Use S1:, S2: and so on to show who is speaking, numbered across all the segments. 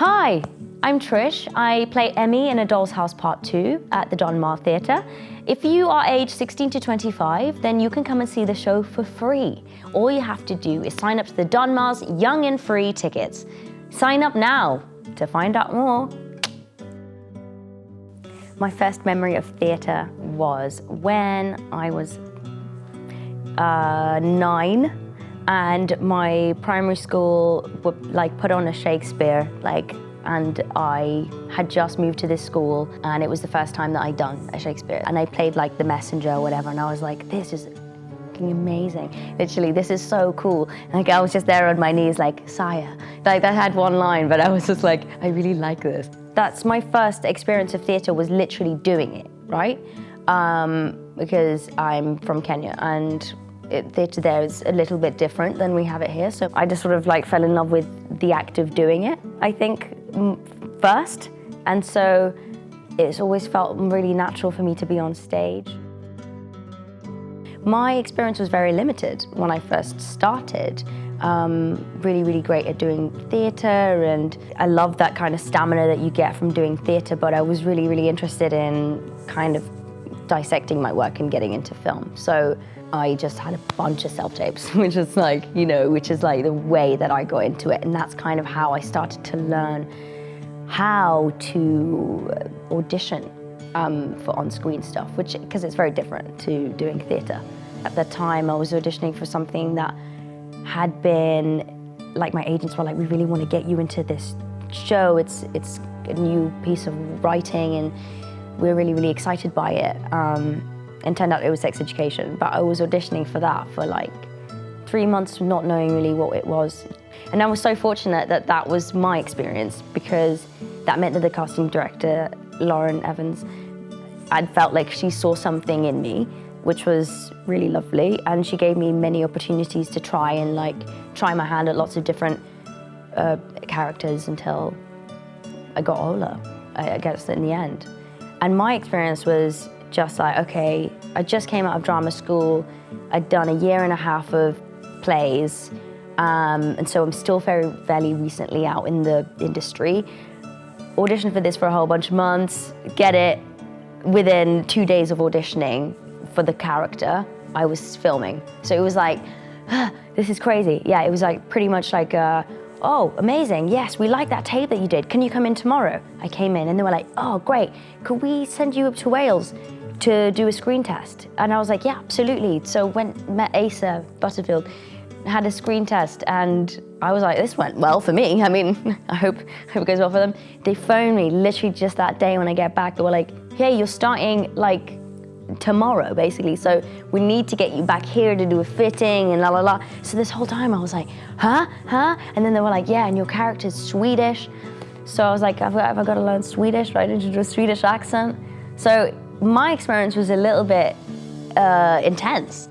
S1: Hi, I'm Trish. I play Emmy in A Doll's House Part 2 at the Donmar Theatre. If you are aged 16 to 25, then you can come and see the show for free. All you have to do is sign up to the Donmar's Young and Free tickets. Sign up now to find out more. My first memory of theatre was when I was 9, and my primary school would put on a Shakespeare, and I had just moved to this school, and it was the first time that I'd done a Shakespeare, and I played the messenger or whatever, and I was like, this is fucking amazing. Literally, this is so cool. I was just there on my knees sire. That had one line, but I was just I really like this. That's my first experience of theatre, was literally doing it, right? Because I'm from Kenya, and theatre there is a little bit different than we have it here. So I just sort of fell in love with the act of doing it, I think, first. And so it's always felt really natural for me to be on stage. My experience was very limited when I first started. Really, really great at doing theatre, and I love that kind of stamina that you get from doing theatre, but I was really, really interested in kind of dissecting my work and getting into film. So I just had a bunch of self-tapes, which is the way that I got into it. And that's kind of how I started to learn how to audition for on-screen stuff, because it's very different to doing theatre. At the time, I was auditioning for something that had been, my agents were we really want to get you into this show. It's a new piece of writing, and we're really, really excited by it. And turned out it was sex education, but I was auditioning for that for 3 months, not knowing really what it was. And I was so fortunate that that was my experience, because that meant that the casting director, Lauren Evans, I felt she saw something in me, which was really lovely, and she gave me many opportunities to try and try my hand at lots of different characters until I got Ola, I guess, in the end. And my experience was just okay, I just came out of drama school. I'd done a year and a half of plays, and so I'm still fairly recently out in the industry. Auditioned for this for a whole bunch of months, get it. Within 2 days of auditioning for the character, I was filming. So it was this is crazy. Yeah, it was pretty much oh, amazing, yes, we like that tape that you did. Can you come in tomorrow? I came in and they were oh, great. Could we send you up to Wales to do a screen test? And I was yeah, absolutely. So met Asa Butterfield, had a screen test, and I was this went well for me. I mean, I hope it goes well for them. They phoned me literally just that day when I get back. They were hey, you're starting tomorrow, basically. So we need to get you back here to do a fitting and la la la. So this whole time I was huh? And then they were yeah, and your character's Swedish. So I was have I got to learn Swedish? I need to do a Swedish accent. So my experience was a little bit intense.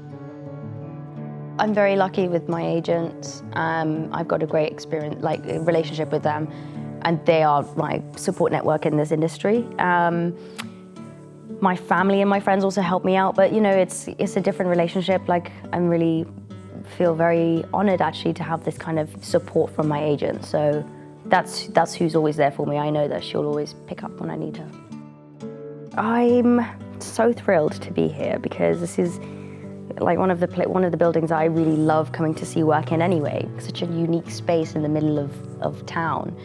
S1: I'm very lucky with my agents. I've got a great experience, relationship with them, and they are my support network in this industry. My family and my friends also help me out, but it's a different relationship. I'm really feel very honored actually to have this kind of support from my agent. So that's who's always there for me. I know that she'll always pick up when I need her. I'm so thrilled to be here, because this is one of the buildings I really love coming to see work in anyway. Such a unique space in the middle of town.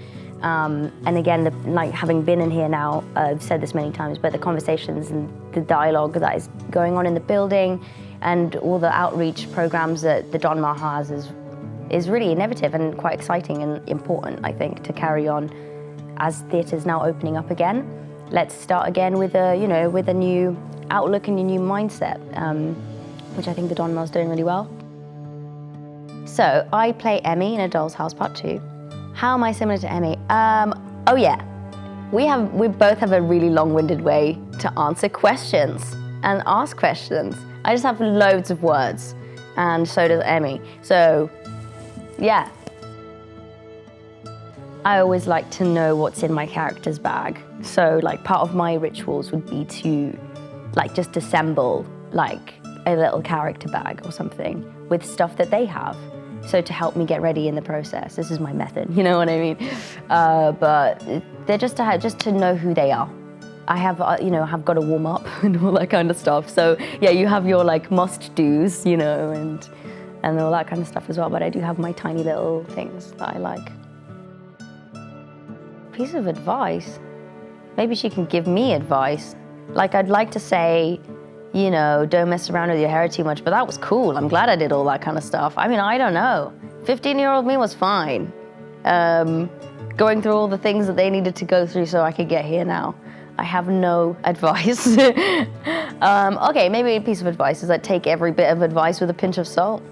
S1: And again, having been in here now, I've said this many times, but the conversations and the dialogue that is going on in the building and all the outreach programs that the Donmar has is really innovative and quite exciting and important, I think, to carry on as theatre's now opening up again. Let's start again with a new outlook and a new mindset, which I think the Donmar's doing really well. So I play Emmy in A Doll's House Part 2. How am I similar to Emmy? Oh yeah, we both have a really long-winded way to answer questions and ask questions. I just have loads of words, and so does Emmy. So, yeah. I always like to know what's in my character's bag. So, part of my rituals would be to, just assemble, a little character bag or something with stuff that they have. So to help me get ready in the process, this is my method, you know what I mean? But they're just to know who they are. I have, have got to warm up and all that kind of stuff. So yeah, you have your like must-dos, and all that kind of stuff as well. But I do have my tiny little things that I like. Piece of advice? Maybe she can give me advice. Like I'd like to say, don't mess around with your hair too much, but that was cool. I'm glad I did all that kind of stuff. I mean, I don't know. 15-year-old me was fine. Going through all the things that they needed to go through so I could get here now. I have no advice. Okay, maybe a piece of advice is that take every bit of advice with a pinch of salt.